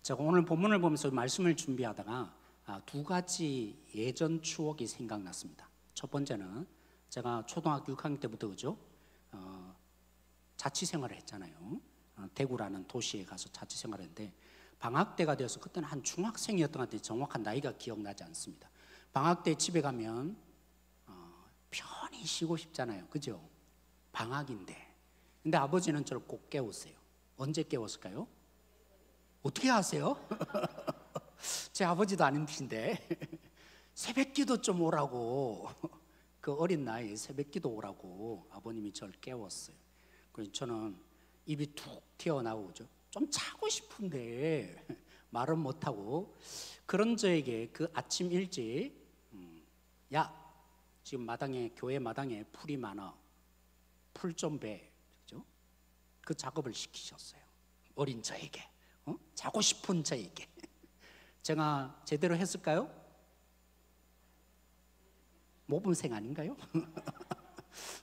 제가 오늘 본문을 보면서 말씀을 준비하다가 두 가지 예전 추억이 생각났습니다. 첫 번째는 제가 초등학교 6학년 때부터 그죠? 자취 생활을 했잖아요. 대구라는 도시에 가서 자취 생활을 했는데 방학 때가 되어서 그때는 한 중학생이었던 것 같아요. 정확한 나이가 기억나지 않습니다. 방학 때 집에 가면 편히 쉬고 싶잖아요. 그죠? 방학인데. 근데 아버지는 저를 꼭 깨우세요. 언제 깨웠을까요? 어떻게 아세요? 제 아버지도 아닌데 새벽기도 좀 오라고, 그 어린 나이에 새벽기도 오라고 아버님이 저를 깨웠어요. 그래서 저는 입이 툭 튀어나오죠. 좀 자고 싶은데 말은 못하고, 그런 저에게 그 아침 일찍 야, 지금 마당에, 교회 마당에 풀이 많아, 풀 좀 배, 그죠? 그 작업을 시키셨어요. 어린 저에게, 자고 싶은 저에게. 제가 제대로 했을까요? 모범생 아닌가요?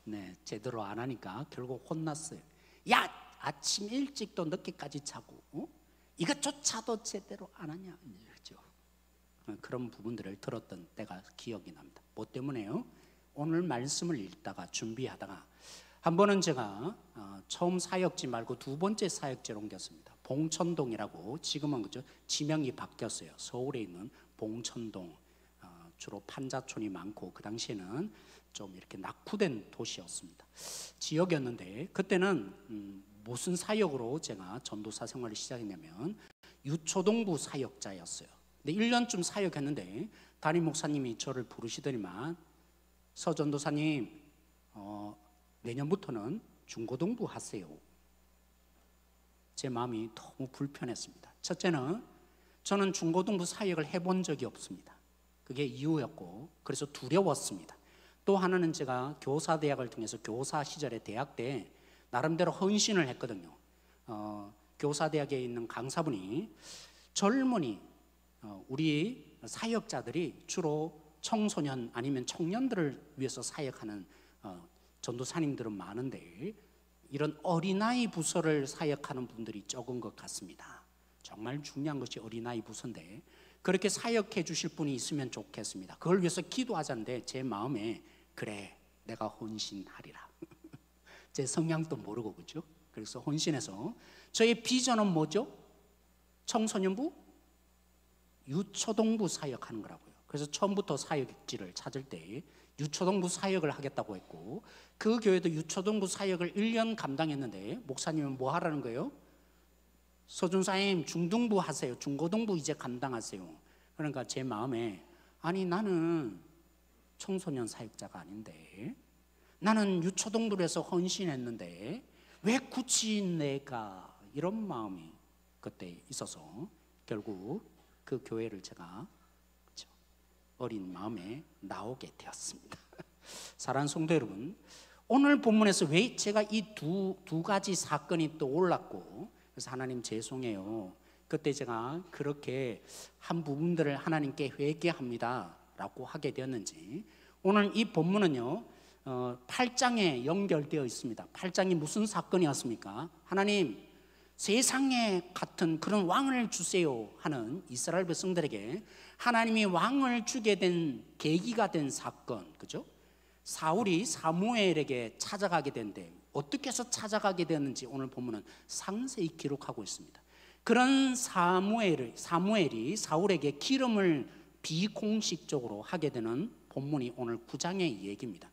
네, 제대로 안 하니까 결국 혼났어요. 야, 아침 일찍도 늦게까지 자고 이것조차도 제대로 안 하냐, 그렇죠? 그런 부분들을 들었던 때가 기억이 납니다. 뭐 때문에요? 오늘 말씀을 읽다가 준비하다가 한 번은 제가 처음 사역지 말고 두 번째 사역지로 옮겼습니다. 봉천동이라고, 지금은 그죠? 지명이 바뀌었어요. 서울에 있는 봉천동, 주로 판자촌이 많고 그 당시에는 좀 이렇게 낙후된 도시였습니다. 지역이었는데 그때는 무슨 사역으로 제가 전도사 생활을 시작했냐면 유초동부 사역자였어요. 근데 1년쯤 사역했는데 담임 목사님이 저를 부르시더니만, 서전도사님, 내년부터는 중고동부 하세요. 제 마음이 너무 불편했습니다. 첫째는 저는 중고등부 사역을 해본 적이 없습니다. 그게 이유였고, 그래서 두려웠습니다. 또 하나는 제가 교사대학을 통해서 교사 시절에 대학 때 나름대로 헌신을 했거든요. 교사대학에 있는 강사분이 젊은이, 우리 사역자들이 주로 청소년 아니면 청년들을 위해서 사역하는 전도사님들은 많은데 이런 어린아이 부서를 사역하는 분들이 적은 것 같습니다. 정말 중요한 것이 어린아이 부서인데 그렇게 사역해 주실 분이 있으면 좋겠습니다. 그걸 위해서 기도하자는데 제 마음에, 그래, 내가 헌신하리라. 제 성향도 모르고, 그죠? 그래서 헌신해서, 저의 비전은 뭐죠? 청소년부, 유초동부 사역하는 거라고요. 그래서 처음부터 사역지를 찾을 때 유초동부 사역을 하겠다고 했고, 그 교회도 유초동부 사역을 1년 감당했는데 목사님은 뭐 하라는 거예요? 서준사님, 중등부 하세요. 중고등부 이제 감당하세요. 그러니까 제 마음에, 아니 나는 청소년 사역자가 아닌데, 나는 유초동부를 해서 헌신했는데 왜 굳이 내가, 이런 마음이 그때 있어서 결국 그 교회를 제가 어린 마음에 나오게 되었습니다. 사랑하는 성도 여러분, 오늘 본문에서 왜 제가 이 두 가지 사건이 또 올랐고, 그래서 하나님 죄송해요, 그때 제가 그렇게 한 부분들을 하나님께 회개합니다 라고 하게 되었는지, 오늘 이 본문은요 8장에 연결되어 있습니다. 8장이 무슨 사건이었습니까? 하나님, 세상에 같은 그런 왕을 주세요 하는 이스라엘 백성들에게 하나님이 왕을 주게 된 계기가 된 사건, 그죠? 사울이 사무엘에게 찾아가게 된데 어떻게 해서 찾아가게 되었는지 오늘 본문은 상세히 기록하고 있습니다. 그런 사무엘이 사울에게 기름을 비공식적으로 하게 되는 본문이 오늘 9장의 얘기입니다.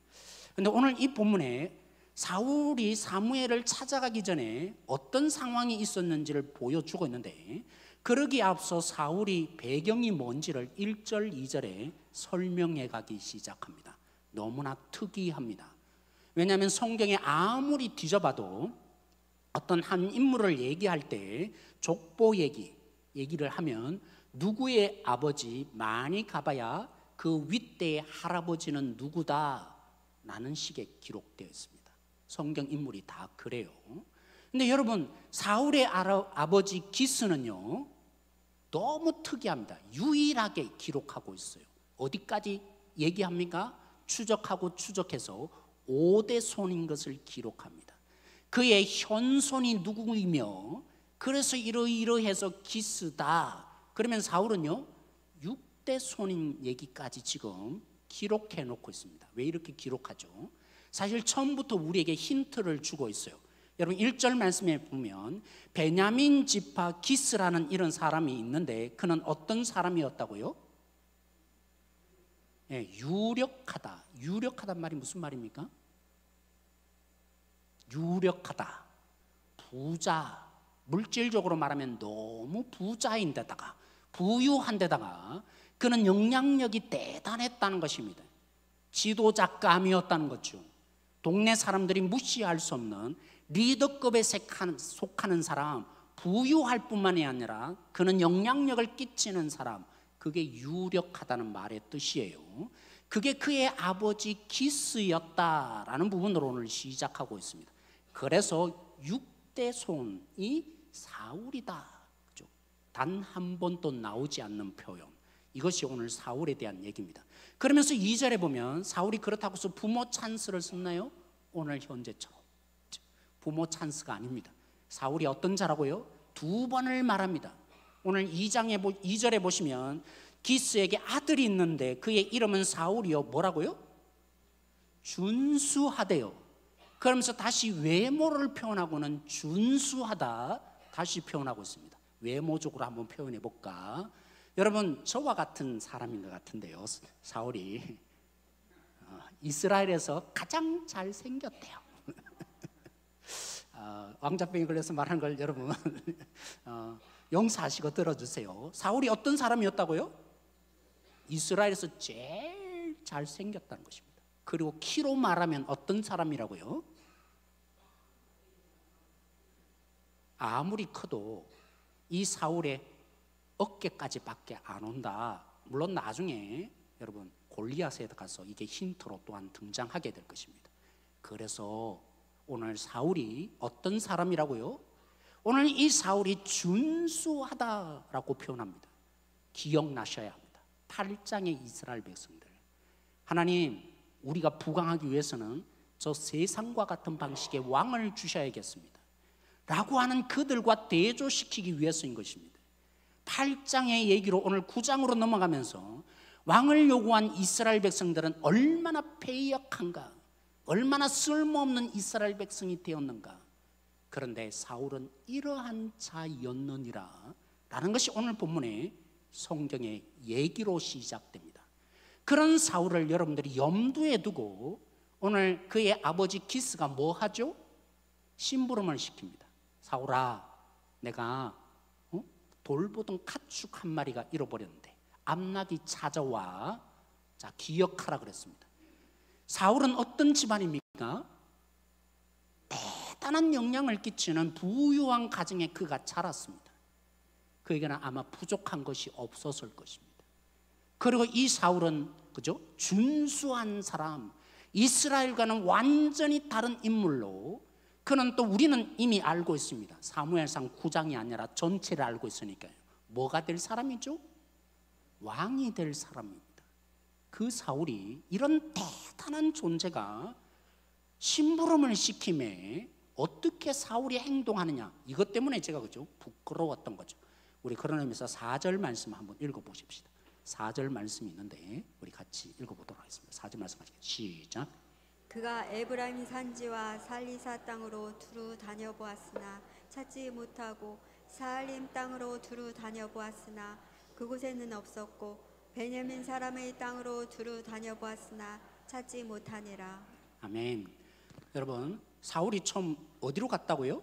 그런데 오늘 이 본문에 사울이 사무엘을 찾아가기 전에 어떤 상황이 있었는지를 보여주고 있는데, 그러기에 앞서 사울이 배경이 뭔지를 1절, 2절에 설명해 가기 시작합니다. 너무나 특이합니다. 왜냐하면 성경에 아무리 뒤져봐도 어떤 한 인물을 얘기할 때 족보 얘기를 하면 누구의 아버지, 많이 가봐야 그 윗대의 할아버지는 누구다 라는 식의 기록되어 있습니다. 성경 인물이 다 그래요. 근데 여러분, 사울의 아버지 기스는요 너무 특이합니다. 유일하게 기록하고 있어요. 어디까지 얘기합니까? 추적하고 추적해서 5대 손인 것을 기록합니다. 그의 현손이 누구이며 그래서 이러이러해서 기스다. 그러면 사울은요 6대 손인 얘기까지 지금 기록해 놓고 있습니다. 왜 이렇게 기록하죠? 사실 처음부터 우리에게 힌트를 주고 있어요. 여러분 1절 말씀에 보면 베냐민 지파 기스라는 이런 사람이 있는데 그는 어떤 사람이었다고요? 네, 유력하다. 유력하단 말이 무슨 말입니까? 유력하다, 부자, 물질적으로 말하면 너무 부자인 데다가 부유한 데다가 그는 영향력이 대단했다는 것입니다. 지도자감이었다는 거죠. 동네 사람들이 무시할 수 없는 리더급에 속하는 사람, 부유할 뿐만이 아니라 그는 영향력을 끼치는 사람, 그게 유력하다는 말의 뜻이에요. 그게 그의 아버지 기스였다라는 부분으로 오늘 시작하고 있습니다. 그래서 6대 손이 사울이다. 단 한 번도 나오지 않는 표현. 이것이 오늘 사울에 대한 얘기입니다. 그러면서 2절에 보면 사울이 그렇다고 해서 부모 찬스를 썼나요? 오늘 현재처럼 부모 찬스가 아닙니다. 사울이 어떤 자라고요? 2번을 말합니다. 오늘 2절에 보시면 기스에게 아들이 있는데 그의 이름은 사울이요 뭐라고요? 준수하대요. 그러면서 다시 외모를 표현하고는 준수하다 다시 표현하고 있습니다. 외모적으로 한번 표현해 볼까? 여러분 저와 같은 사람인 것 같은데요. 사울이 이스라엘에서 가장 잘생겼대요. 왕자병에 걸려서 말하는 걸 여러분 용서하시고 들어주세요. 사울이 어떤 사람이었다고요? 이스라엘에서 제일 잘생겼다는 것입니다. 그리고 키로 말하면 어떤 사람이라고요? 아무리 커도 이 사울의 어깨까지밖에 안 온다. 물론 나중에 여러분 골리앗에 가서 이게 힌트로 또한 등장하게 될 것입니다. 그래서 오늘 사울이 어떤 사람이라고요? 오늘 이 사울이 준수하다라고 표현합니다. 기억나셔야 합니다. 8장의 이스라엘 백성들, 하나님 우리가 부강하기 위해서는 저 세상과 같은 방식의 왕을 주셔야겠습니다 라고 하는 그들과 대조시키기 위해서인 것입니다. 8장의 얘기로 오늘 9장으로 넘어가면서 왕을 요구한 이스라엘 백성들은 얼마나 패역한가, 얼마나 쓸모없는 이스라엘 백성이 되었는가. 그런데 사울은 이러한 자였느니라 라는 것이 오늘 본문의 성경의 얘기로 시작됩니다. 그런 사울을 여러분들이 염두에 두고 오늘 그의 아버지 기스가 뭐 하죠? 심부름을 시킵니다. 사울아, 내가 돌보던 가축 한 마리가 잃어버렸는데 암낙이 찾아와. 자, 기억하라 그랬습니다. 사울은 어떤 집안입니까? 대단한 영향을 끼치는 부유한 가정에 그가 자랐습니다. 그에게는 아마 부족한 것이 없었을 것입니다. 그리고 이 사울은 그죠? 준수한 사람, 이스라엘과는 완전히 다른 인물로 그는 또 우리는 이미 알고 있습니다. 사무엘상 9장이 아니라 전체를 알고 있으니까요. 뭐가 될 사람이죠? 왕이 될 사람입니다. 그 사울이 이런 대단한 존재가 심부름을 시킴에 어떻게 사울이 행동하느냐, 이것 때문에 제가 그죠? 부끄러웠던 거죠. 우리 그런 의미에서 4절 말씀 한번 읽어보십시다. 4절 말씀이 있는데 우리 같이 읽어보도록 하겠습니다. 4절 말씀 같이 시작. 그가 에브라임 산지와 살리사 땅으로 두루 다녀보았으나 찾지 못하고 사알림 땅으로 두루 다녀보았으나 그곳에는 없었고 베냐민 사람의 땅으로 두루 다녀보았으나 찾지 못하니라. 아멘. 여러분 사울이 처음 어디로 갔다고요?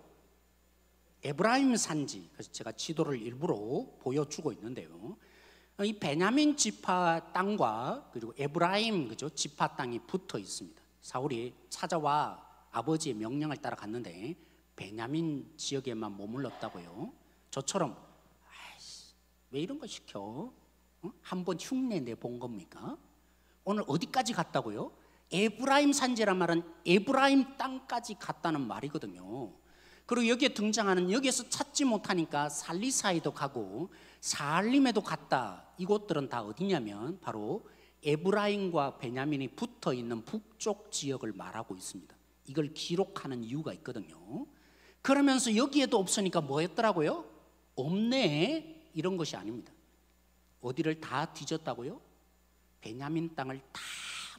에브라임 산지. 그래서 제가 지도를 일부러 보여주고 있는데요. 이 베냐민 지파 땅과 그리고 에브라임 그죠? 지파 땅이 붙어 있습니다. 사울이 찾아와 아버지의 명령을 따라 갔는데 베냐민 지역에만 머물렀다고요. 저처럼 왜 이런 거 시켜? 한번 흉내 내본 겁니까? 오늘 어디까지 갔다고요? 에브라임 산지란 말은 에브라임 땅까지 갔다는 말이거든요. 그리고 여기에 등장하는, 여기에서 찾지 못하니까 살리사에도 가고 사알림에도 갔다. 이곳들은 다 어디냐면 바로 에브라임과 베냐민이 붙어 있는 북쪽 지역을 말하고 있습니다. 이걸 기록하는 이유가 있거든요. 그러면서 여기에도 없으니까 뭐 했더라고요? 없네, 이런 것이 아닙니다. 어디를 다 뒤졌다고요? 베냐민 땅을 다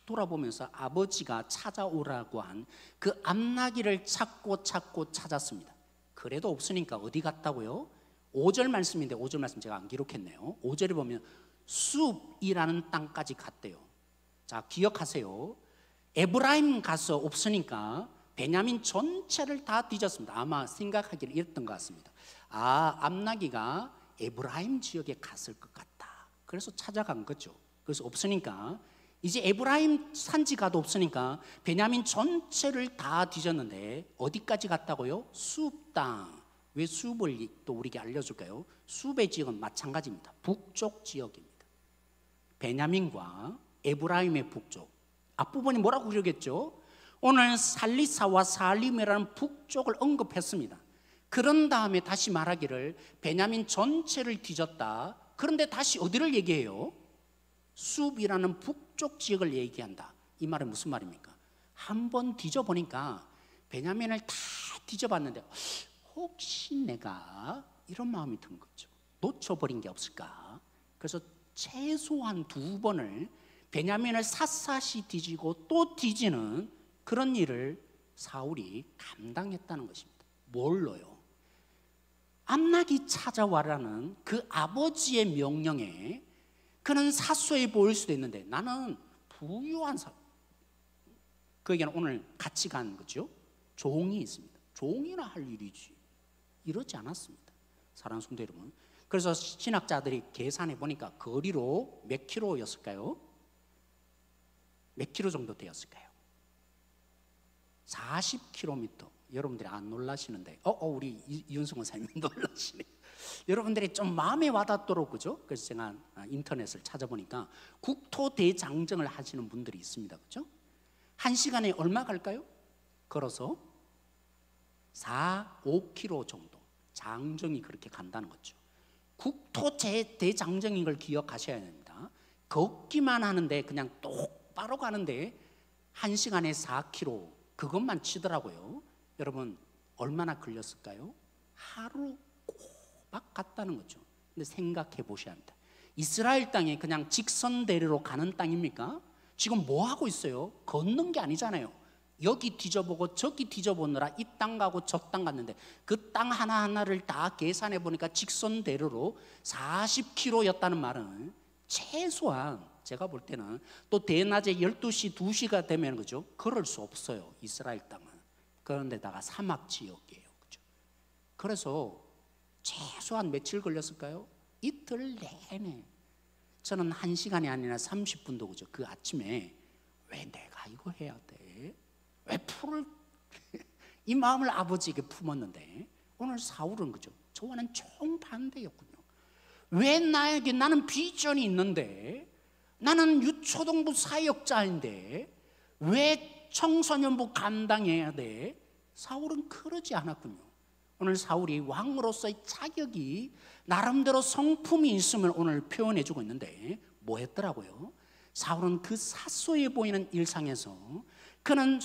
돌아보면서 아버지가 찾아오라고 한 그 암나기를 찾고 찾았습니다. 그래도 없으니까 어디 갔다고요? 5절 말씀인데 5절 말씀 제가 안 기록했네요. 5절에 보면 숲이라는 땅까지 갔대요. 자, 기억하세요. 에브라임 가서 없으니까 베냐민 전체를 다 뒤졌습니다. 아마 생각하기를 이랬던 것 같습니다. 아, 암나기가 에브라임 지역에 갔을 것 같다. 그래서 찾아간 거죠. 그래서 없으니까 이제 에브라임 산지 가도 없으니까 베냐민 전체를 다 뒤졌는데 어디까지 갔다고요? 숲 땅. 왜 숲을 또 우리에게 알려줄까요? 숲의 지역은 마찬가지입니다. 북쪽 지역입니다. 베냐민과 에브라임의 북쪽. 앞부분이 뭐라고 그러겠죠? 오늘 살리사와 살림이라는 북쪽을 언급했습니다. 그런 다음에 다시 말하기를 베냐민 전체를 뒤졌다. 그런데 다시 어디를 얘기해요? 숲이라는 북쪽 지역을 얘기한다. 이 말은 무슨 말입니까? 한번 뒤져보니까 베냐민을 다 뒤져봤는데 혹시 내가 이런 마음이 든 거죠. 놓쳐버린 게 없을까? 그래서 최소한 2번을 베냐민을 샅샅이 뒤지고 또 뒤지는 그런 일을 사울이 감당했다는 것입니다. 뭘로요? 암나기 찾아와라는 그 아버지의 명령에 그는 사소해 보일 수도 있는데 나는 부유한 사람, 그에게는 오늘 같이 간 거죠. 종이 있습니다. 종이나 할 일이지. 이러지 않았습니다. 사랑하는 성도 여러분. 그래서 신학자들이 계산해 보니까 거리로 몇 킬로였을까요? 몇 킬로 정도 되었을까요? 40km. 여러분들이 안 놀라시는데 우리 이윤성 원사님 놀라시네. 여러분들이 좀 마음에 와닿도록, 그죠? 그래서 제가 인터넷을 찾아보니까 국토대장정을 하시는 분들이 있습니다. 그죠? 1시간에 얼마 갈까요? 걸어서 5km 정도. 장정이 그렇게 간다는 거죠. 국토대장정인 걸 기억하셔야 됩니다. 걷기만 하는데 그냥 똑바로 가는데 1시간에 4km, 그것만 치더라고요. 여러분 얼마나 걸렸을까요? 하루 꼬박 갔다는 거죠. 근데 생각해 보셔야 합니다. 이스라엘 땅에 그냥 직선대로로 가는 땅입니까? 지금 뭐 하고 있어요? 걷는 게 아니잖아요. 여기 뒤져보고 저기 뒤져보느라 이 땅 가고 저 땅 갔는데 그 땅 하나하나를 다 계산해 보니까 직선대로로 40km였다는 말은 최소한 제가 볼 때는 또 대낮에 12시, 2시가 되면, 그죠? 걸을 수 없어요. 이스라엘 땅은. 그런데다가 사막 지역이에요. 그죠? 그래서 최소한 며칠 걸렸을까요? 이틀 내내. 저는 1시간이 아니라 30분도, 그죠? 그 아침에 왜 내가 이거 해야 돼? 왜 풀을 이 마음을 아버지에게 품었는데 오늘 사울은, 그죠? 저와는 정반대였군요. 왜 나는 비전이 있는데, 나는 유초동부 사역자인데 왜 청소년부 감당해야 돼? 사울은 그러지 않았군요. 오늘 사울이 왕으로서의 자격이 나름대로 성품이 있음을 오늘 표현해 주고 있는데 뭐 했더라고요? 사울은 그 사소해 보이는 일상에서 그는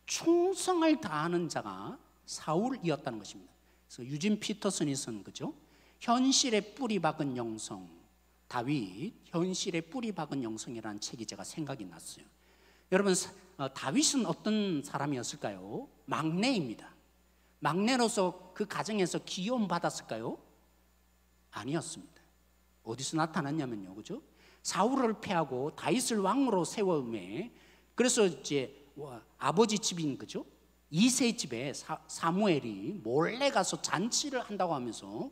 충성을 다하는 자가 사울이었다는 것입니다. 그래서 유진 피터슨이 쓴, 그죠? 현실에 뿌리 박은 영성, 다윗 현실에 뿌리 박은 영성이라는 책이 제가 생각이 났어요. 여러분, 다윗은 어떤 사람이었을까요? 막내입니다. 막내로서 그 가정에서 기여움 받았을까요? 아니었습니다. 어디서 나타났냐면요, 그죠? 사울을 패하고 다윗을 왕으로 세움에, 그래서 이제 아버지 집인, 그죠? 이세 집에 사무엘이 몰래 가서 잔치를 한다고 하면서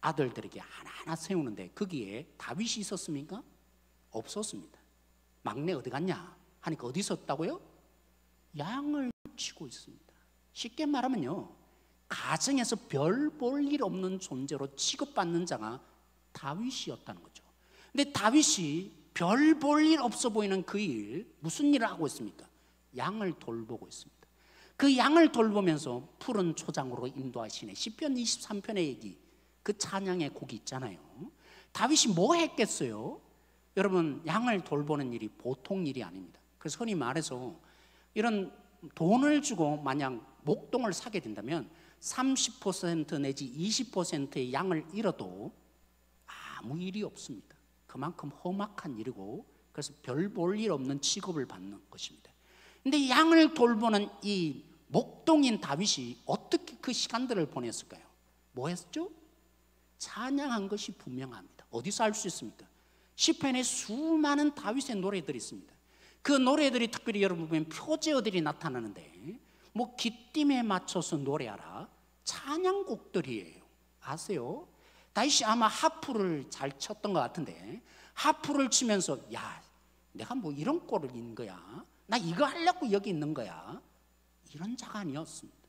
아들들에게 하나하나 세우는데 거기에 다윗이 있었습니까? 없었습니다. 막내 어디 갔냐 하니까 어디 있었다고요? 양을 치고 있습니다. 쉽게 말하면요, 가정에서 별 볼 일 없는 존재로 취급받는 자가 다윗이었다는 거죠. 근데 다윗이 별 볼 일 없어 보이는 그 일, 무슨 일을 하고 있습니까? 양을 돌보고 있습니다. 그 양을 돌보면서 푸른 초장으로 인도하시네. 시편 23편의 얘기, 그 찬양의 곡이 있잖아요. 다윗이 뭐 했겠어요? 여러분, 양을 돌보는 일이 보통 일이 아닙니다. 그래서 흔히 말해서 이런 돈을 주고 만약 목동을 사게 된다면 30% 내지 20%의 양을 잃어도 아무 일이 없습니다. 그만큼 험악한 일이고, 그래서 별 볼 일 없는 취급을 받는 것입니다. 근데 양을 돌보는 이 목동인 다윗이 어떻게 그 시간들을 보냈을까요? 뭐 했죠? 찬양한 것이 분명합니다. 어디서 알 수 있습니까? 시편에 수많은 다윗의 노래들이 있습니다. 그 노래들이 특별히 여러분 보면 표제어들이 나타나는데, 뭐 기쁨에 맞춰서 노래하라, 찬양곡들이에요. 아세요? 다윗이 아마 하프를 잘 쳤던 것 같은데, 하프를 치면서 야, 내가 뭐 이런 꼴을 있는 거야, 나 이거 하려고 여기 있는 거야, 이런 자가 아니었습니다.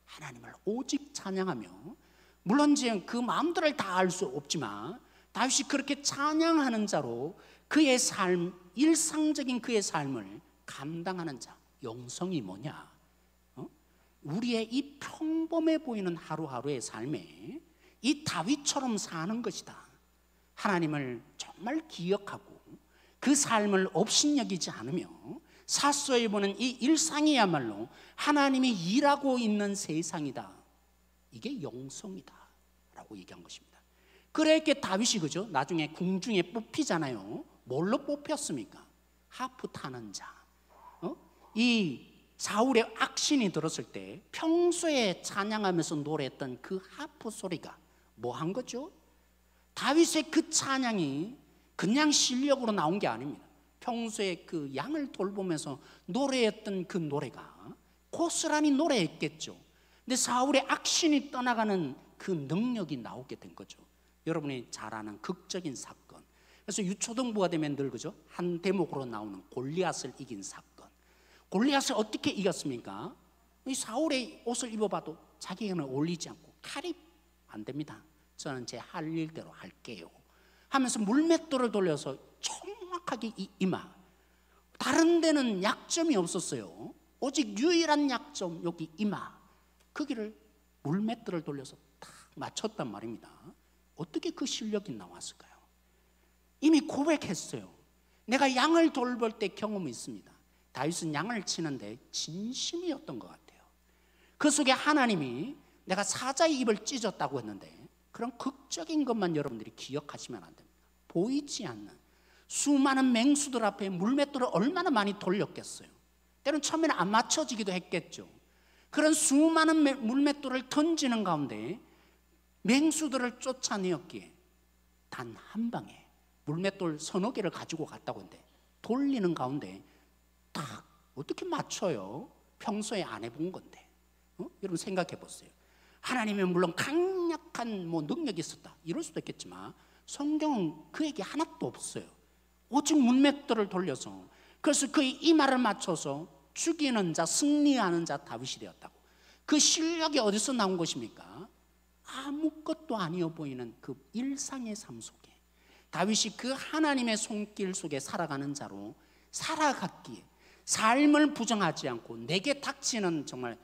하나님을 오직 찬양하며, 물론 그 마음들을 다 알 수 없지만 다윗이 그렇게 찬양하는 자로 그의 삶, 일상적인 그의 삶을 감당하는 자. 영성이 뭐냐? 우리의 이 평범해 보이는 하루하루의 삶에 이 다윗처럼 사는 것이다. 하나님을 정말 기억하고 그 삶을 업신여기지 않으며 사소해 보는 이 일상이야말로 하나님이 일하고 있는 세상이다. 이게 영성이다 라고 얘기한 것입니다. 그랬기에 다윗이 그죠? 나중에 궁중에 뽑히잖아요. 뭘로 뽑혔습니까? 하프 타는 자. 이 사울의 악신이 들었을 때 평소에 찬양하면서 노래했던 그 하프 소리가 뭐 한 거죠? 다윗의 그 찬양이 그냥 실력으로 나온 게 아닙니다. 평소에 그 양을 돌보면서 노래했던 그 노래가 고스란히 노래했겠죠. 근데 사울의 악신이 떠나가는 그 능력이 나오게 된 거죠. 여러분이 잘 아는 극적인 사건. 그래서 유초등부가 되면 늘 그죠? 한 대목으로 나오는 골리앗을 이긴 사건. 골리앗을 어떻게 이겼습니까? 이 사울의 옷을 입어봐도 자기 힘을 올리지 않고 칼이 안 됩니다. 저는 제 할 일대로 할게요 하면서 물맷돌을 돌려서 정확하게 이 이마, 다른 데는 약점이 없었어요. 오직 유일한 약점, 여기 이마, 거기를 물맷돌을 돌려서 탁 맞췄단 말입니다. 어떻게 그 실력이 나왔을까요? 이미 고백했어요. 내가 양을 돌볼 때 경험이 있습니다. 다윗은 양을 치는데 진심이었던 것 같아요. 그 속에 하나님이 내가 사자의 입을 찢었다고 했는데, 그런 극적인 것만 여러분들이 기억하시면 안 됩니다. 보이지 않는 수많은 맹수들 앞에 물맷돌을 얼마나 많이 돌렸겠어요. 때로는 처음에는 안 맞춰지기도 했겠죠. 그런 수많은 물맷돌을 던지는 가운데 맹수들을 쫓아내었기에 단 한 방에 물맷돌 서너 개를 가지고 갔다고 했는데, 돌리는 가운데 딱 어떻게 맞춰요? 평소에 안 해본 건데. 여러분 생각해 보세요. 하나님은 물론 강력한 능력이 있었다 이럴 수도 있겠지만 성경은 그 얘기 하나도 없어요. 오직 물맷돌을 돌려서, 그래서 그의 이마를 맞춰서 죽이는 자, 승리하는 자 다윗이 되었다고. 그 실력이 어디서 나온 것입니까? 아무것도 아니어 보이는 그 일상의 삶 속에 다윗이 그 하나님의 손길 속에 살아가는 자로 살아갔기에, 삶을 부정하지 않고 내게 닥치는 정말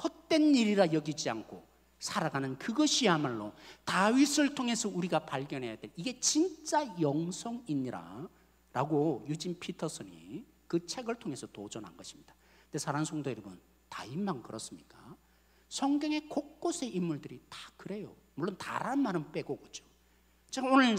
헛된 일이라 여기지 않고 살아가는 그것이야말로 다윗을 통해서 우리가 발견해야 될, 이게 진짜 영성이니라 라고 유진 피터슨이 그 책을 통해서 도전한 것입니다. 근데 사랑하는 성도 여러분, 다윗만 그렇습니까? 성경의 곳곳의 인물들이 다 그래요. 물론 다라는 말은 빼고 그죠. 제가 오늘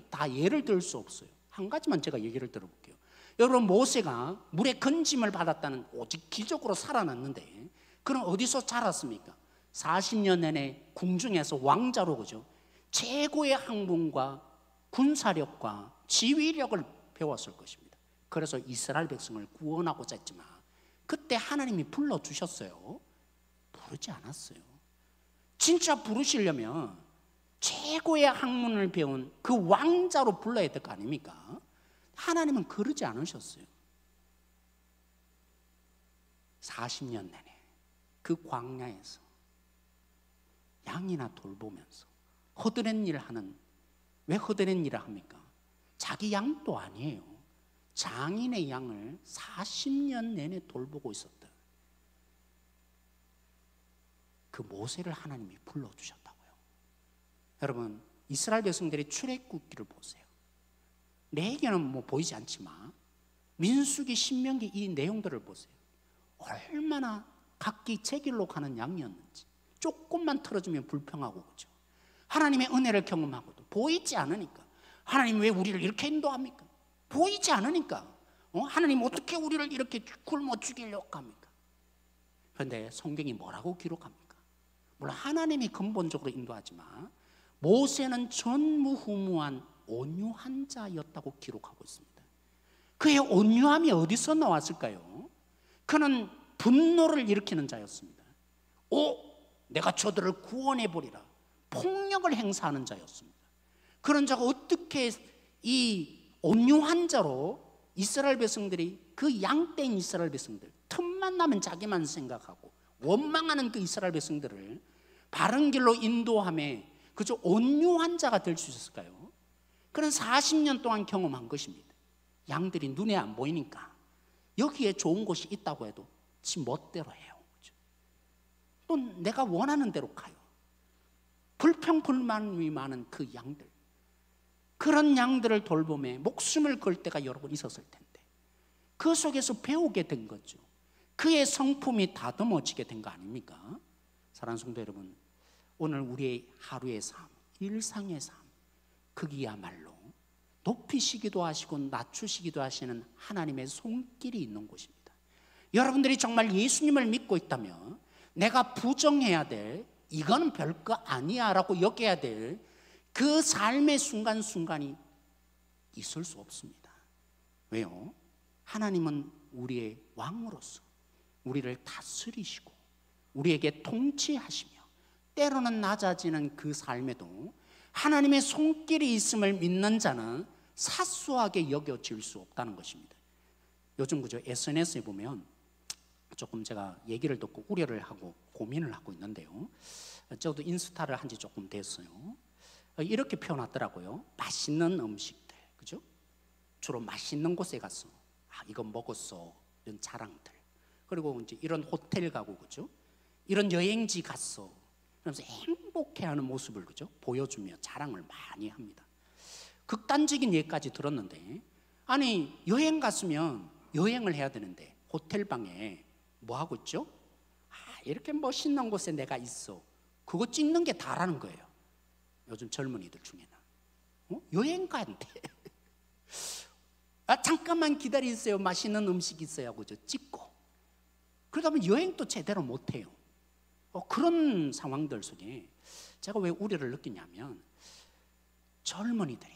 다 예를 들 수 없어요. 한 가지만 제가 얘기를 들어볼게요. 여러분, 모세가 물에 건짐을 받았다는 오직 기적으로 살아났는데, 그럼 어디서 자랐습니까? 40년 내내 궁중에서 왕자로 그죠? 최고의 학문과 군사력과 지휘력을 배웠을 것입니다. 그래서 이스라엘 백성을 구원하고자 했지만 그때 하나님이 불러주셨어요? 부르지 않았어요. 진짜 부르시려면 최고의 학문을 배운 그 왕자로 불러야 될 거 아닙니까? 하나님은 그러지 않으셨어요. 40년 내내 그 광야에서 양이나 돌보면서 허드렛 일을 하는, 왜 허드렛 일을 합니까? 자기 양도 아니에요. 장인의 양을 40년 내내 돌보고 있었던 그 모세를 하나님이 불러주셨다고요. 여러분, 이스라엘 백성들의 출애굽기를 보세요. 레위기는 보이지 않지만 민수기, 신명기 이 내용들을 보세요. 얼마나 각기 제 길로 가는 양이었는지, 조금만 틀어지면 불평하고 그죠. 하나님의 은혜를 경험하고도 보이지 않으니까. 하나님 왜 우리를 이렇게 인도합니까? 보이지 않으니까. 하나님 어떻게 우리를 이렇게 굶어 죽이려고 합니까? 그런데 성경이 뭐라고 기록합니까? 물론 하나님이 근본적으로 인도하지만 모세는 전무후무한 온유한 자였다고 기록하고 있습니다. 그의 온유함이 어디서 나왔을까요? 그는 분노를 일으키는 자였습니다. 내가 저들을 구원해 보리라. 폭력을 행사하는 자였습니다. 그런 자가 어떻게 이 온유한 자로 이스라엘 백성들이, 그 양떼인 이스라엘 백성들, 틈만 나면 자기만 생각하고 원망하는 그 이스라엘 백성들을 바른 길로 인도함에 그저 온유한 자가 될 수 있었을까요? 그는 40년 동안 경험한 것입니다. 양들이 눈에 안 보이니까 여기에 좋은 곳이 있다고 해도 지 멋대로 해요. 또 내가 원하는 대로 가요. 불평불만이 많은 그 양들, 그런 양들을 돌봄에 목숨을 걸 때가 여러 번 있었을 텐데 그 속에서 배우게 된 거죠. 그의 성품이 다듬어지게 된 거 아닙니까? 사랑하는 성도 여러분, 오늘 우리의 하루의 삶, 일상의 삶, 거기야말로 높이시기도 하시고 낮추시기도 하시는 하나님의 손길이 있는 곳입니다. 여러분들이 정말 예수님을 믿고 있다면 내가 부정해야 될, 이건 별거 아니야 라고 여겨야 될 그 삶의 순간순간이 있을 수 없습니다. 왜요? 하나님은 우리의 왕으로서 우리를 다스리시고 우리에게 통치하시며 때로는 낮아지는 그 삶에도 하나님의 손길이 있음을 믿는 자는 사소하게 여겨질 수 없다는 것입니다. 요즘 그저 SNS에 보면 조금 제가 얘기를 듣고 우려를 하고 고민을 하고 있는데요. 저도 인스타를 한 지 조금 됐어요. 이렇게 표현하더라고요. 맛있는 음식들, 그죠? 주로 맛있는 곳에 가서 이거 먹었어, 이런 자랑들. 그리고 이제 이런 호텔 가고, 그죠? 이런 여행지 갔어. 그러면서 행복해하는 모습을, 그죠? 보여주며 자랑을 많이 합니다. 극단적인 예까지 들었는데, 아니 여행 갔으면 여행을 해야 되는데 호텔 방에 뭐 하고 있죠? 이렇게 멋있는 곳에 내가 있어. 그거 찍는 게 다라는 거예요. 요즘 젊은이들 중에는 여행 간대. 잠깐만 기다리세요. 맛있는 음식 있어요. 그죠? 찍고. 그러다 보면 여행도 제대로 못 해요. 그런 상황들 속에 제가 왜 우려를 느끼냐면 젊은이들이,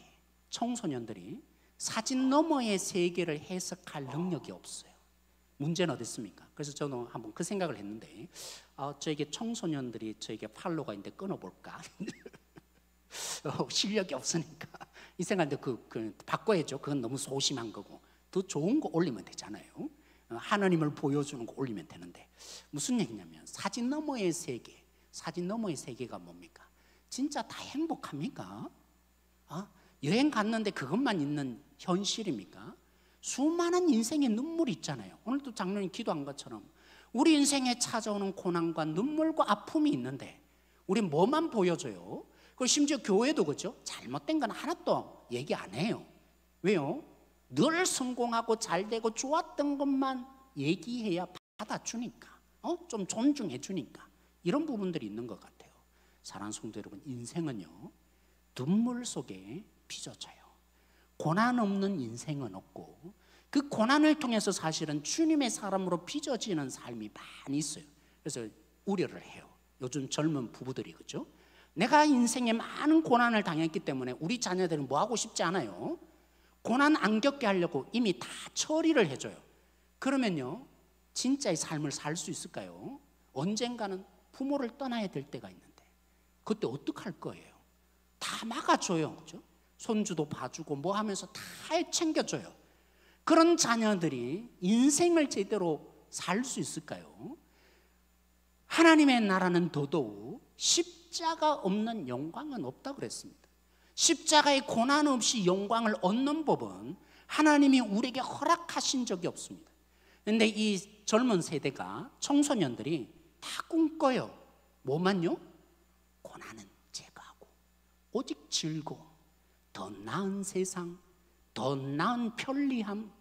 청소년들이 사진 너머의 세계를 해석할 능력이 없어요. 문제는 어디 있습니까? 그래서 저는 한번 그 생각을 했는데 저에게 청소년들이 저에게 팔로가 있는데 끊어볼까? 실력이 없으니까 이 생각인데 그 바꿔야죠. 그건 너무 소심한 거고 더 좋은 거 올리면 되잖아요. 하나님을 보여주는 거 올리면 되는데 무슨 얘기냐면 사진 너머의 세계, 사진 너머의 세계가 뭡니까? 진짜 다 행복합니까? 여행 갔는데 그것만 있는 현실입니까? 수많은 인생의 눈물이 있잖아요. 오늘도 장로님 기도한 것처럼 우리 인생에 찾아오는 고난과 눈물과 아픔이 있는데 우리 뭐만 보여줘요? 그리고 심지어 교회도 그죠? 잘못된 건 하나도 얘기 안 해요. 왜요? 늘 성공하고 잘되고 좋았던 것만 얘기해야 받아주니까, 좀 존중해 주니까 이런 부분들이 있는 것 같아요. 사랑하는 성도 여러분, 인생은요 눈물 속에 빚어져요. 고난 없는 인생은 없고 그 고난을 통해서 사실은 주님의 사람으로 빚어지는 삶이 많이 있어요. 그래서 우려를 해요. 요즘 젊은 부부들이, 그죠? 내가 인생에 많은 고난을 당했기 때문에 우리 자녀들은 뭐 하고 싶지 않아요. 고난 안 겪게 하려고 이미 다 처리를 해줘요. 그러면요 진짜의 삶을 살 수 있을까요? 언젠가는 부모를 떠나야 될 때가 있는데 그때 어떡할 거예요? 다 막아줘요, 그죠? 손주도 봐주고 뭐 하면서 다 챙겨줘요. 그런 자녀들이 인생을 제대로 살 수 있을까요? 하나님의 나라는 더더욱 십자가 없는 영광은 없다고 그랬습니다. 십자가의 고난 없이 영광을 얻는 법은 하나님이 우리에게 허락하신 적이 없습니다. 그런데 이 젊은 세대가, 청소년들이 다 꿈꿔요. 뭐만요? 고난은 제거하고 오직 즐거움, 더 나은 세상, 더 나은 편리함,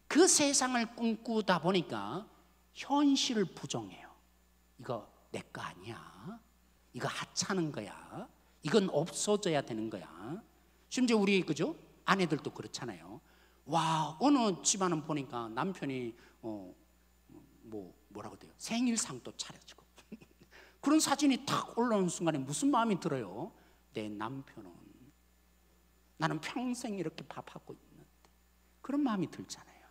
그 세상을 꿈꾸다 보니까 현실을 부정해요. 이거 내 거 아니야. 이거 하찮은 거야. 이건 없어져야 되는 거야. 심지어 우리 그죠? 아내들도 그렇잖아요. 와, 어느 집안은 보니까 남편이 뭐라고 돼요? 생일상도 차려주고 그런 사진이 탁 올라오는 순간에 무슨 마음이 들어요? 내 남편은 나는 평생 이렇게 밥하고 있는데, 그런 마음이 들잖아요.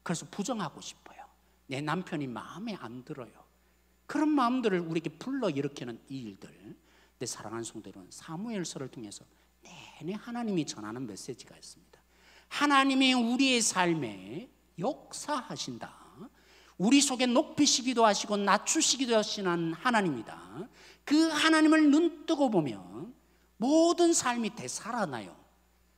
그래서 부정하고 싶어요. 내 남편이 마음에 안 들어요. 그런 마음들을 우리에게 불러일으키는 이 일들, 내 사랑하는 성도 여러분, 사무엘서를 통해서 내내 하나님이 전하는 메시지가 있습니다. 하나님이 우리의 삶에 역사하신다. 우리 속에 높이시기도 하시고 낮추시기도 하시는 하나님이다. 그 하나님을 눈뜨고 보면 모든 삶이 되살아나요.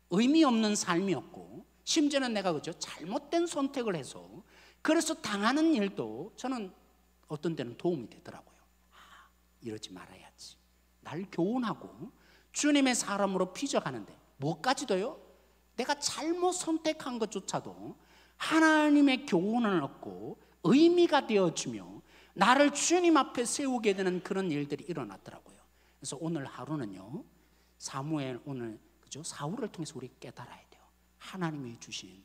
의미 없는 삶이 없고, 심지어는 내가 그죠? 잘못된 선택을 해서 그래서 당하는 일도 저는 어떤 때는 도움이 되더라고요. 이러지 말아야지. 날 교훈하고 주님의 사람으로 빚어가는데, 뭐까지도요? 내가 잘못 선택한 것조차도 하나님의 교훈을 얻고 의미가 되어주며 나를 주님 앞에 세우게 되는 그런 일들이 일어났더라고요. 그래서 오늘 하루는요, 사무엘 오늘 그죠? 사울을 통해서 우리 깨달아야 돼요. 하나님이 주신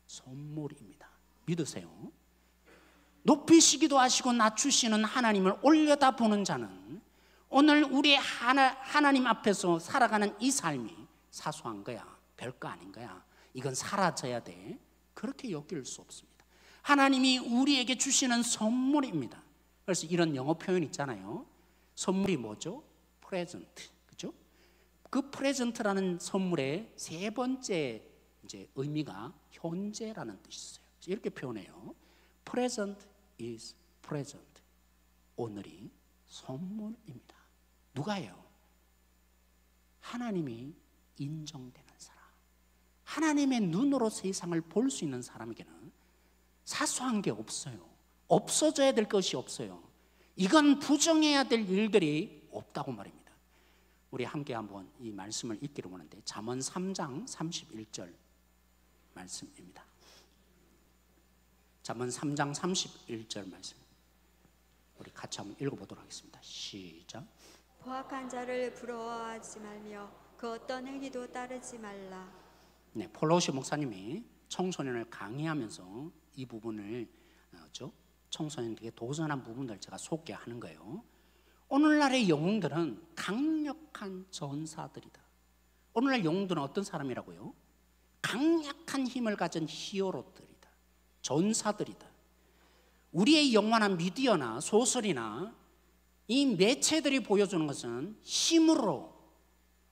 선물입니다. 믿으세요? 높이시기도 하시고 낮추시는 하나님을 올려다보는 자는 오늘 우리 하나님 앞에서 살아가는 이 삶이 사소한 거야, 별거 아닌 거야, 이건 사라져야 돼, 그렇게 여길 수 없습니다. 하나님이 우리에게 주시는 선물입니다. 그래서 이런 영어 표현 있잖아요. 선물이 뭐죠? 프레젠트, 그죠? 그 프레젠트라는 선물의 세 번째 이제 의미가 현재라는 뜻이 있어요. 이렇게 표현해요. Present is present. 오늘이 선물입니다. 누가요? 하나님이 인정되는 사람, 하나님의 눈으로 세상을 볼 수 있는 사람에게는 사소한 게 없어요. 없어져야 될 것이 없어요. 이건 부정해야 될 일들이 없다고 말입니다. 우리 함께 한번 이 말씀을 읽기를 원하는데, 잠언 3장 31절 말씀입니다. 잠언 3장 31절 말씀, 우리 같이 한번 읽어보도록 하겠습니다. 시작. 포악한 자를 부러워하지 말며 그 어떤 행위도 따르지 말라. 네, 폴로시 목사님이 청소년을 강의하면서 이 부분을 청소년들에게 도전한 부분들을 제가 소개하는 거예요. 오늘날의 영웅들은 강력한 전사들이다. 오늘날 영웅들은 어떤 사람이라고요? 강력한 힘을 가진 히어로들이다. 전사들이다. 우리의 영원한 미디어나 소설이나 이 매체들이 보여주는 것은 힘으로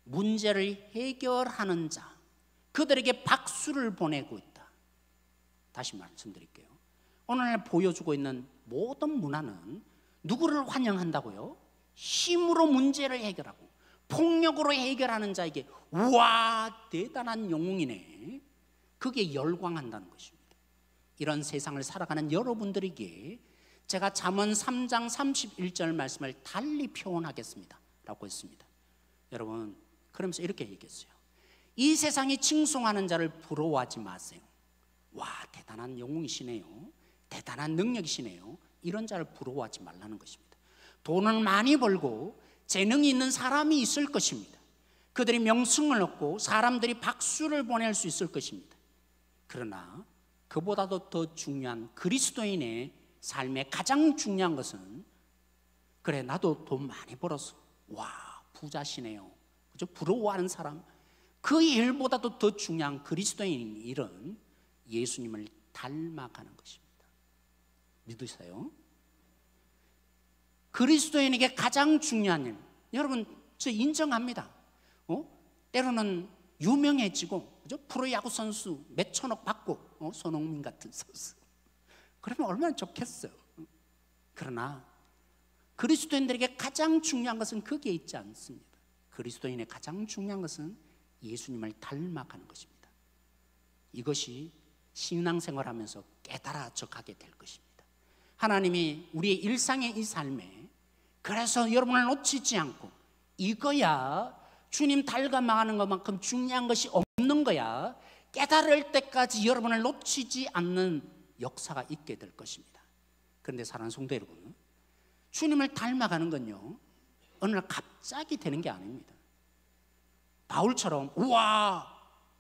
문제를 해결하는 자, 그들에게 박수를 보내고 있다. 다시 말씀드릴게요. 오늘날 보여주고 있는 모든 문화는 누구를 환영한다고요? 힘으로 문제를 해결하고 폭력으로 해결하는 자에게 우와, 대단한 영웅이네, 그게 열광한다는 것입니다. 이런 세상을 살아가는 여러분들에게 제가 잠언 3장 31절 말씀을 달리 표현하겠습니다 라고 했습니다. 여러분, 그러면서 이렇게 얘기했어요. 이 세상이 칭송하는 자를 부러워하지 마세요. 와, 대단한 영웅이시네요, 대단한 능력이시네요, 이런 자를 부러워하지 말라는 것입니다. 돈을 많이 벌고 재능이 있는 사람이 있을 것입니다. 그들이 명승을 얻고 사람들이 박수를 보낼 수 있을 것입니다. 그러나 그보다도 더 중요한 그리스도인의 삶의 가장 중요한 것은, 그래 나도 돈 많이 벌어서 와 부자시네요, 그죠? 부러워하는 사람, 그 일보다도 더 중요한 그리스도인 일은 예수님을 닮아가는 것입니다. 믿으세요? 그리스도인에게 가장 중요한 일, 여러분 저 인정합니다. 때로는 유명해지고, 그죠? 프로야구 선수 몇 천억 받고, 손흥민 같은 선수, 그러면 얼마나 좋겠어요. 그러나 그리스도인들에게 가장 중요한 것은 거기에 있지 않습니다. 그리스도인의 가장 중요한 것은 예수님을 닮아가는 것입니다. 이것이 신앙생활하면서 깨달아져 가게 될 것입니다. 하나님이 우리의 일상의 이 삶에, 그래서 여러분을 놓치지 않고, 이거야 주님 닮아가는 것만큼 중요한 것이 없는 거야, 깨달을 때까지 여러분을 놓치지 않는 역사가 있게 될 것입니다. 그런데 사랑하는 성도 여러분, 주님을 닮아가는 건요, 어느 날 갑자기 되는 게 아닙니다. 바울처럼 우와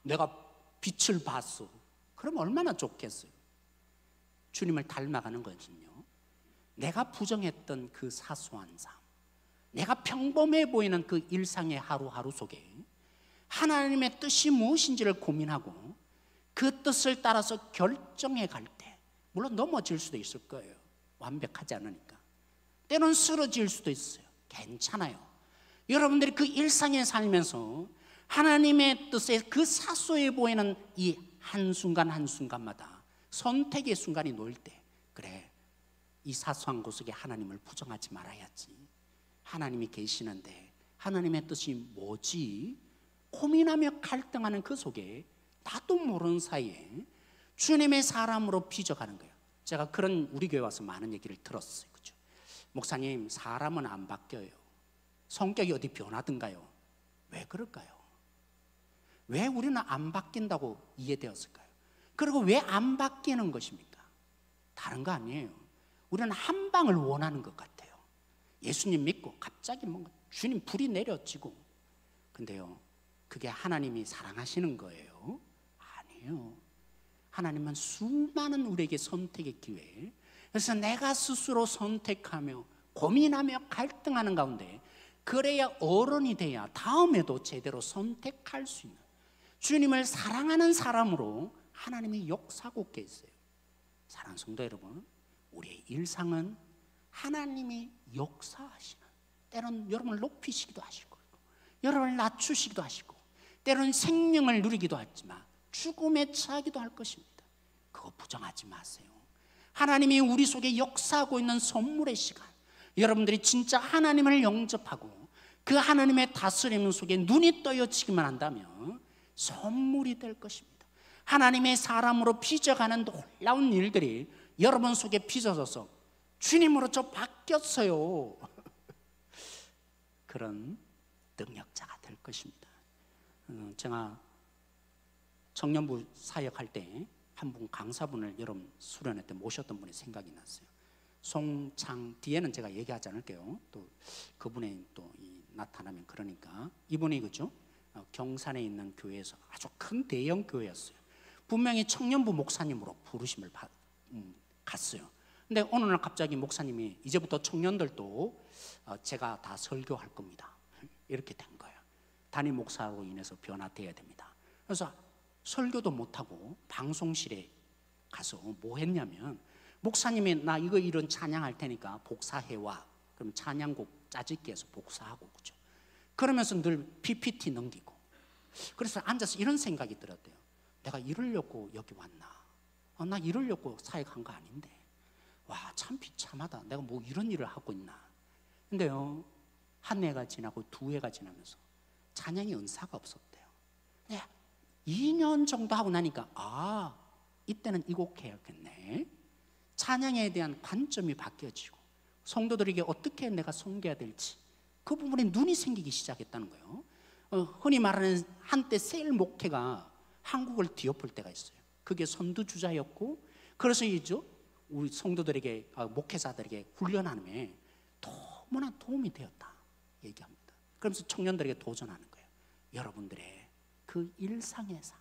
내가 빛을 봤어, 그럼 얼마나 좋겠어요. 주님을 닮아가는 것은요, 내가 부정했던 그 사소한 삶, 내가 평범해 보이는 그 일상의 하루하루 속에 하나님의 뜻이 무엇인지를 고민하고 그 뜻을 따라서 결정해 갈 때, 물론 넘어질 수도 있을 거예요. 완벽하지 않으니까. 때로는 쓰러질 수도 있어요. 괜찮아요. 여러분들이 그 일상에 살면서 하나님의 뜻에 그 사소해 보이는 이 한순간 한순간마다 선택의 순간이 놓일 때, 그래, 이 사소한 것 속에 하나님을 부정하지 말아야지. 하나님이 계시는데 하나님의 뜻이 뭐지? 고민하며 갈등하는 그 속에 나도 모르는 사이에 주님의 사람으로 빚어가는 거예요. 제가 그런 우리 교회 와서 많은 얘기를 들었어요. 그죠? 목사님, 사람은 안 바뀌어요. 성격이 어디 변하든가요? 왜 그럴까요? 왜 우리는 안 바뀐다고 이해되었을까요? 그리고 왜 안 바뀌는 것입니까? 다른 거 아니에요. 우리는 한 방을 원하는 것 같아요. 예수님 믿고 갑자기 뭔가 주님 불이 내려지고, 근데요, 그게 하나님이 사랑하시는 거예요? 아니에요. 하나님은 수많은 우리에게 선택의 기회, 그래서 내가 스스로 선택하며 고민하며 갈등하는 가운데, 그래야 어른이 돼야 다음에도 제대로 선택할 수 있는 주님을 사랑하는 사람으로 하나님이 역사하고 계세요. 사랑하는 성도 여러분, 우리의 일상은 하나님이 역사하시는, 때로는 여러분을 높이시기도 하시고 여러분을 낮추시기도 하시고 때로는 생명을 누리기도 하지만 죽음에 처하기도 할 것입니다. 그거 부정하지 마세요. 하나님이 우리 속에 역사하고 있는 선물의 시간, 여러분들이 진짜 하나님을 영접하고 그 하나님의 다스림 속에 눈이 떠여지기만 한다면 선물이 될 것입니다. 하나님의 사람으로 빚어가는 놀라운 일들이 여러분 속에 빚어져서 주님으로 저 바뀌었어요. 그런 능력자가 될 것입니다. 제가 청년부 사역할 때 한 분 강사분을 여러분 수련회 때 모셨던 분이 생각이 났어요. 송창, 뒤에는 제가 얘기하지 않을게요. 또 그분의 또 나타나면 그러니까, 이분이 그죠? 경산에 있는 교회에서 아주 큰 대형 교회였어요. 분명히 청년부 목사님으로 부르심을 갔어요. 근데 어느 날 갑자기 목사님이 이제부터 청년들도 제가 다 설교할 겁니다, 이렇게 된 거예요. 담임 목사로 인해서 변화되어야 됩니다. 그래서 설교도 못하고 방송실에 가서 뭐 했냐면, 목사님이 나 이런 찬양할 테니까 복사해와. 그럼 찬양곡 짜집기 해서 복사하고, 그죠? 그러면서 늘 PPT 넘기고. 그래서 앉아서 이런 생각이 들었대요. 내가 이러려고 여기 왔나? 나 이러려고 사역한 거 아닌데. 와, 참 비참하다. 내가 뭐 이런 일을 하고 있나? 근데요, 한 해가 지나고 두 해가 지나면서 찬양의 은사가 없었대요. 2년 정도 하고 나니까 이때는 이 곡 해야겠네. 찬양에 대한 관점이 바뀌어지고 성도들에게 어떻게 내가 섬겨야 될지 그 부분에 눈이 생기기 시작했다는 거예요. 흔히 말하는 한때 세일 목회가 한국을 뒤엎을 때가 있어요. 그게 선두주자였고, 그래서 우리 성도들에게, 목회자들에게 훈련하는데 너무나 도움이 되었다 얘기합니다. 그러면서 청년들에게 도전하는 거예요. 여러분들의 그 일상의 삶,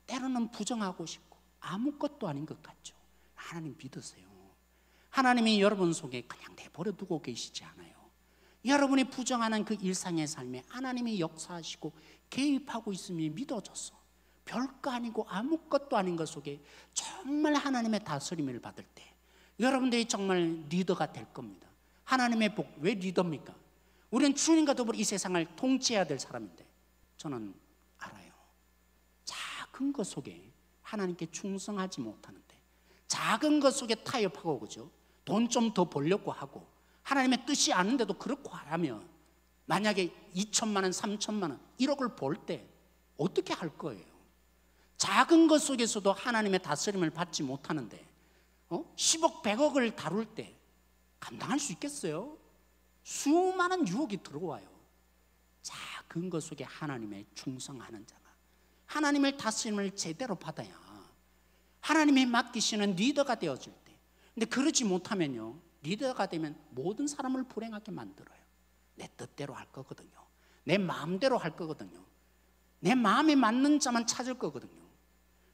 때로는 부정하고 싶고 아무것도 아닌 것 같죠? 하나님 믿으세요. 하나님이 여러분 속에 그냥 내버려 두고 계시지 않아요. 여러분이 부정하는 그 일상의 삶에 하나님이 역사하시고 개입하고 있음이 믿어졌어. 별거 아니고 아무것도 아닌 것 속에 정말 하나님의 다스림을 받을 때 여러분들이 정말 리더가 될 겁니다. 하나님의 복, 왜 리더입니까? 우리는 주님과 더불어 이 세상을 통치해야 될 사람인데, 저는 알아요. 작은 것 속에 하나님께 충성하지 못하는데, 작은 것 속에 타협하고, 그죠? 돈 좀 더 벌려고 하고 하나님의 뜻이 아는데도 그렇고 하라면, 만약에 2천만 원, 3천만 원, 1억을 벌 때 어떻게 할 거예요? 작은 것 속에서도 하나님의 다스림을 받지 못하는데 10억, 100억을 다룰 때 감당할 수 있겠어요? 수많은 유혹이 들어와요. 작은 것 속에 하나님의 충성하는 자가 하나님의 다스림을 제대로 받아야 하나님의 맡기시는 리더가 되어질 때, 근데 그러지 못하면요, 리더가 되면 모든 사람을 불행하게 만들어요. 내 뜻대로 할 거거든요. 내 마음대로 할 거거든요. 내 마음에 맞는 자만 찾을 거거든요.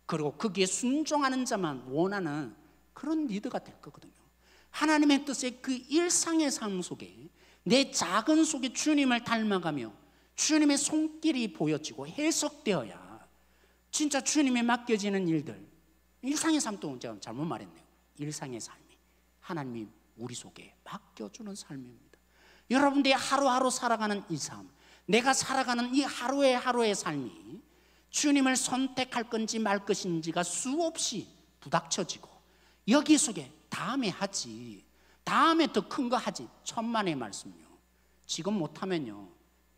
그리고 거기에 순종하는 자만 원하는 그런 리더가 될 거거든요. 하나님의 뜻의 그 일상의 삶 속에 내 작은 속에 주님을 닮아가며 주님의 손길이 보여지고 해석되어야 진짜 주님에 맡겨지는 일들, 일상의 삶도 제가 잘못 말했네요. 일상의 삶이 하나님이 우리 속에 맡겨주는 삶입니다. 여러분들이 하루하루 살아가는 이 삶, 내가 살아가는 이 하루의 하루의 삶이 주님을 선택할 건지 말 것인지가 수없이 부닥쳐지고 여기 속에 다음에 하지, 다음에 더 큰 거 하지, 천만의 말씀요. 지금 못하면요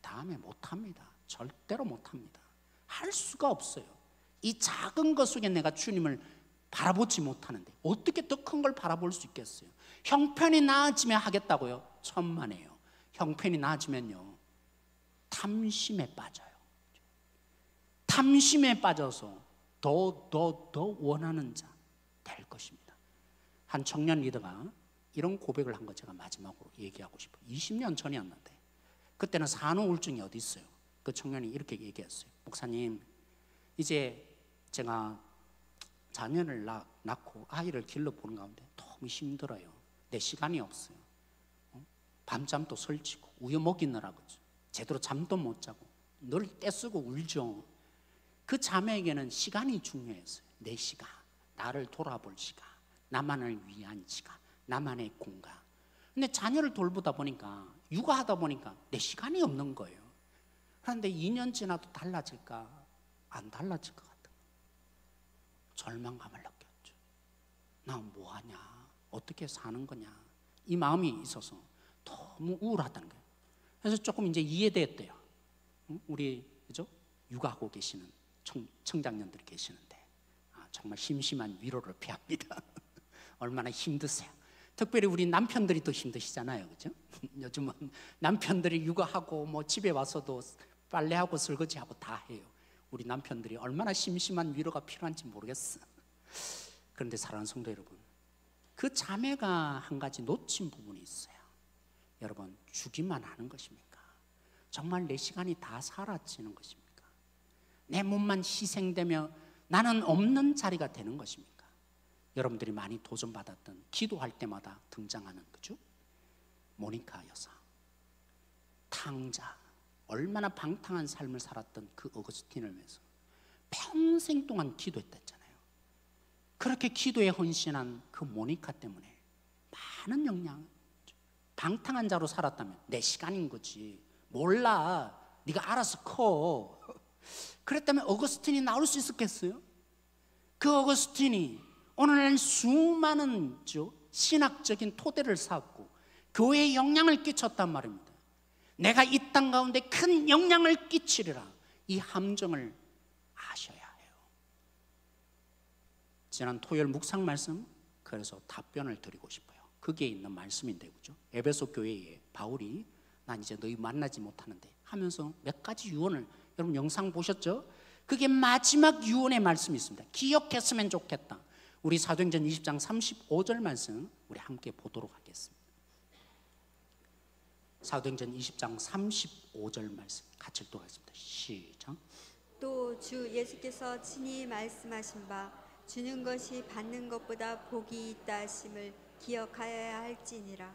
다음에 못합니다. 절대로 못합니다. 할 수가 없어요. 이 작은 것 속에 내가 주님을 바라보지 못하는데 어떻게 더 큰 걸 바라볼 수 있겠어요? 형편이 나아지면 하겠다고요? 천만에요. 형편이 나아지면요 탐심에 빠져요. 탐심에 빠져서 더 원하는 자 될 것입니다. 한 청년 리더가 이런 고백을 한 거 제가 마지막으로 얘기하고 싶어요. 20년 전이었는데 그때는 산후 우울증이 어디 있어요. 그 청년이 이렇게 얘기했어요. 목사님, 이제 제가 자녀를 낳고 아이를 길러보는 가운데 너무 힘들어요. 내 시간이 없어요. 밤잠도 설치고 우유 먹이느라고 제대로 잠도 못 자고 늘 떼쓰고 울죠. 그 자매에게는 시간이 중요했어요. 내 시간, 나를 돌아볼 시간, 나만을 위한 시간, 나만의 공간. 근데 자녀를 돌보다 보니까 육아하다 보니까 내 시간이 없는 거예요. 그런데 2년 지나도 달라질까? 안 달라질 것 같아요. 절망감을 느꼈죠. 나 뭐하냐? 어떻게 사는 거냐? 이 마음이 있어서 너무 우울하다는 거예요. 그래서 조금 이제 이해됐대요. 우리 그죠? 육아하고 계시는 청장년들이 계시는데 정말 심심한 위로를 피합니다. 얼마나 힘드세요. 특별히 우리 남편들이 더 힘드시잖아요, 그죠? 요즘은 남편들이 육아하고 뭐 집에 와서도 빨래하고 설거지하고 다 해요. 우리 남편들이 얼마나 심심한 위로가 필요한지 모르겠어. 그런데 사랑하는 성도 여러분, 그 자매가 한 가지 놓친 부분이 있어요. 여러분, 주기만 하는 것입니까? 정말 내 시간이 다 사라지는 것입니까? 내 몸만 희생되며 나는 없는 자리가 되는 것입니까? 여러분들이 많이 도전받았던 기도할 때마다 등장하는 그죠? 모니카 여사, 탕자, 얼마나 방탕한 삶을 살았던 그 어거스틴을 위해서 평생 동안 기도했댔잖아요. 그렇게 기도에 헌신한 그 모니카 때문에 많은 영향, 방탕한 자로 살았다면 내 시간인 거지, 몰라, 네가 알아서 커. 그랬다면 어거스틴이 나올 수 있었겠어요? 그 어거스틴이 오늘날 수많은 신학적인 토대를 쌓고 교회에 영향을 끼쳤단 말입니다. 내가 이 땅 가운데 큰 영향을 끼치리라, 이 함정을 아셔야 해요. 지난 토요일 묵상 말씀, 그래서 답변을 드리고 싶어요. 거기에 있는 말씀인데, 그죠? 에베소 교회에 바울이 난 이제 너희 만나지 못하는데 하면서 몇 가지 유언을, 여러분 영상 보셨죠? 그게 마지막 유언의 말씀이 있습니다. 기억했으면 좋겠다. 우리 사도행전 20장 35절 말씀 우리 함께 보도록 하겠습니다. 사도행전 20장 35절 말씀 같이 읽도록하겠습니다. 시작. 또 주 예수께서 친히 말씀하신 바 주는 것이 받는 것보다 복이 있다 하심을 기억하여야 할지니라.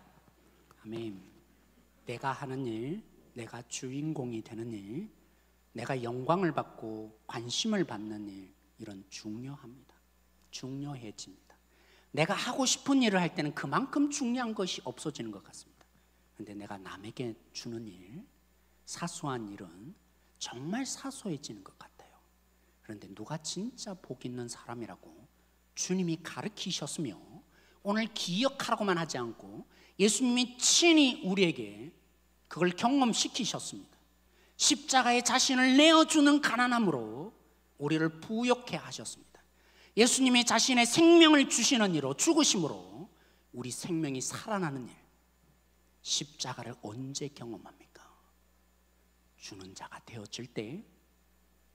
아멘. 내가 하는 일, 내가 주인공이 되는 일, 내가 영광을 받고 관심을 받는 일, 이런 중요합니다. 중요해집니다. 내가 하고 싶은 일을 할 때는 그만큼 중요한 것이 없어지는 것 같습니다. 그런데 내가 남에게 주는 일, 사소한 일은 정말 사소해지는 것 같아요. 그런데 누가 진짜 복 있는 사람이라고 주님이 가르치셨으며 오늘 기억하라고만 하지 않고 예수님이 친히 우리에게 그걸 경험시키셨습니다. 십자가에 자신을 내어주는 가난함으로 우리를 부욕해 하셨습니다. 예수님이 자신의 생명을 주시는 이로, 죽으심으로 우리 생명이 살아나는 일, 십자가를 언제 경험합니까? 주는 자가 되어질 때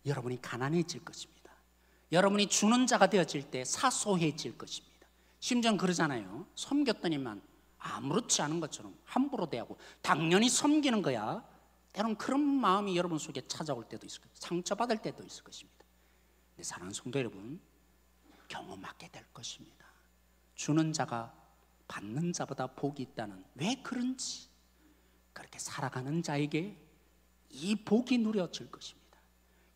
여러분이 가난해질 것입니다. 여러분이 주는 자가 되어질 때 사소해질 것입니다. 심지어 그러잖아요. 섬겼더니만 아무렇지 않은 것처럼 함부로 대하고 당연히 섬기는 거야. 때론 그런 마음이 여러분 속에 찾아올 때도 있을 거예요. 상처받을 때도 있을 것입니다. 근데 사랑하는 성도 여러분, 경험하게 될 것입니다. 주는 자가 받는 자보다 복이 있다는, 왜 그런지 그렇게 살아가는 자에게 이 복이 누려질 것입니다.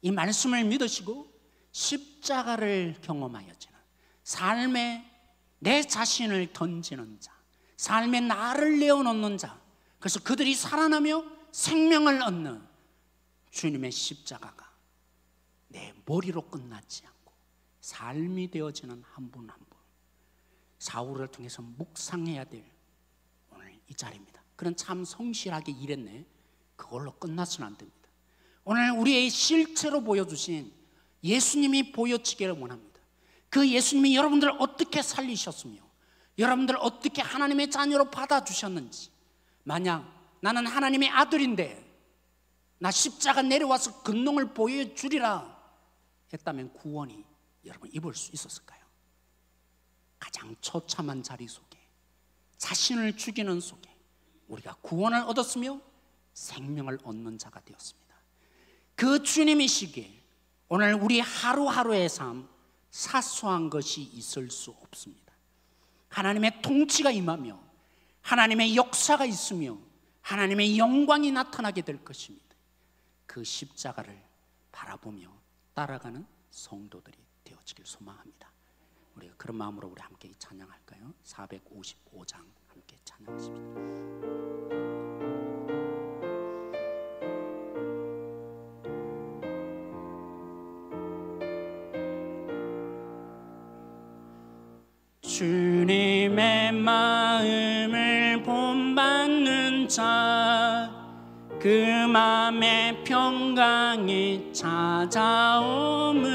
이 말씀을 믿으시고 십자가를 경험하여지는 삶에 내 자신을 던지는 자, 삶에 나를 내어놓는 자, 그래서 그들이 살아나며 생명을 얻는 주님의 십자가가 내 머리로 끝나지 않고 삶이 되어지는 한 분 한 분, 사울을 통해서 묵상해야 될 오늘 이 자리입니다. 그는 참 성실하게 일했네, 그걸로 끝나서는 안 됩니다. 오늘 우리의 실체로 보여주신 예수님이 보여지기를 원합니다. 그 예수님이 여러분들을 어떻게 살리셨으며 여러분들을 어떻게 하나님의 자녀로 받아주셨는지, 만약 나는 하나님의 아들인데 나 십자가 내려와서 근동을 보여주리라 했다면 구원이 여러분 입을 수 있었을까요? 가장 처참한 자리 속에, 자신을 죽이는 속에 우리가 구원을 얻었으며 생명을 얻는 자가 되었습니다. 그 주님이시기에 오늘 우리 하루하루의 삶 사소한 것이 있을 수 없습니다. 하나님의 통치가 임하며 하나님의 역사가 있으며 하나님의 영광이 나타나게 될 것입니다. 그 십자가를 바라보며 따라가는 성도들이 되어지길 소망합니다. 우리가 그런 마음으로 우리 함께 찬양할까요? 455장 함께 찬양하십시다. 주님의 마음을 본받는 자, 그 맘에 평강이 찾아옴을,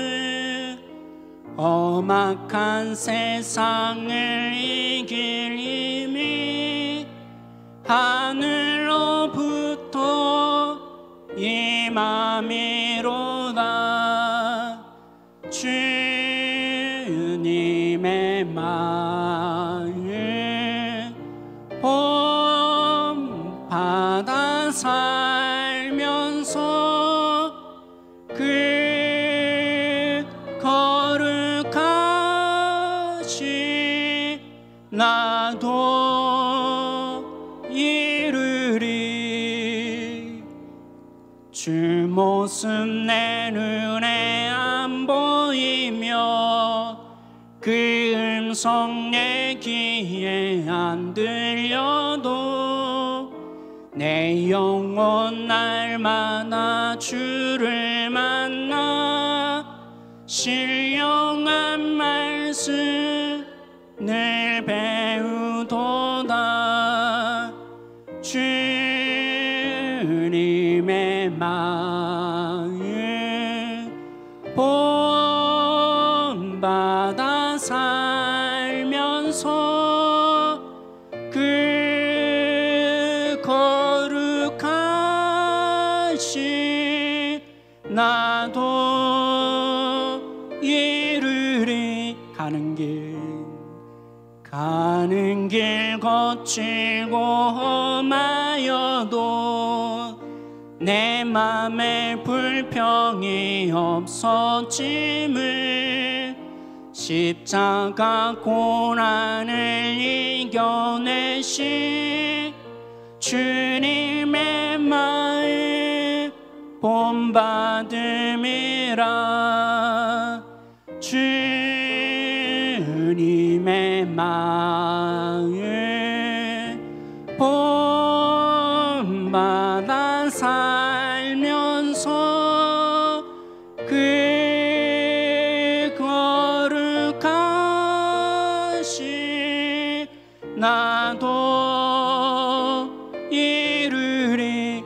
험악한 세상을 이길 힘이 하늘로부터 임함이로다. 주님의 마음 본받아 살면서 그 거룩하신 나도 이르리. 주 모습 내 눈에 안 보이며 그 음성 내 귀에 안 들려도 내 영혼 날마다 주를 만나 신령한 말씀 늘 배우도다. 주님의 마음 본받아 살면서 그 거룩하신 나도 이르리. 가는 길 거칠고 험하여도 내 맘에 불평이 없어짐을, 십자가 고난을 이겨내신 주님의 마음 본받음이라. 주님의 마음 본받아 살면서 그 거룩하신 나도 이르리.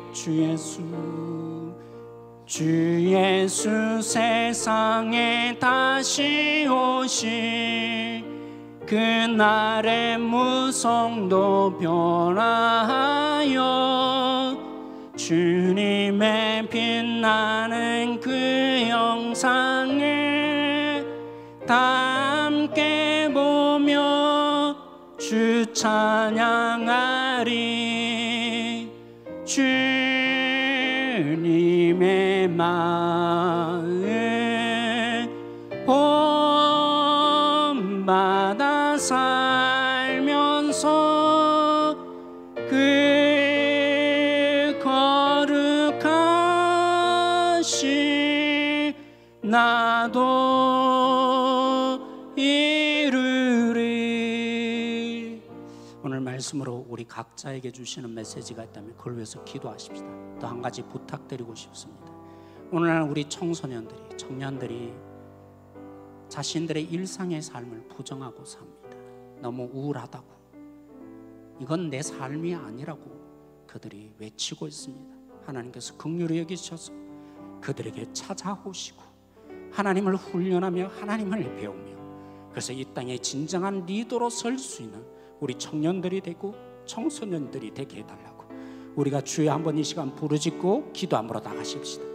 주 예수 세상에 다시 오시 그날의 무성도 변화하여 주님의 빛나는 그 영상을 다 함께 보며 주 찬양하리 주님의 마음에 본받아 살면서 그 거룩하신 나도 이루리. 오늘 말씀으로 우리 각자에게 주시는 메시지가 있다면 그걸 위해서 기도하십시다. 또 한 가지 부탁드리고 싶습니다. 오늘날 우리 청소년들이, 청년들이 자신들의 일상의 삶을 부정하고 삽니다. 너무 우울하다고, 이건 내 삶이 아니라고 그들이 외치고 있습니다. 하나님께서 긍휼히 여기셔서 그들에게 찾아오시고 하나님을 훈련하며 하나님을 배우며, 그래서 이 땅에 진정한 리더로 설 수 있는 우리 청년들이 되고 청소년들이 되게 해달라고 우리가 주여 한번 이 시간 부르짖고 기도함으로 나가십시다.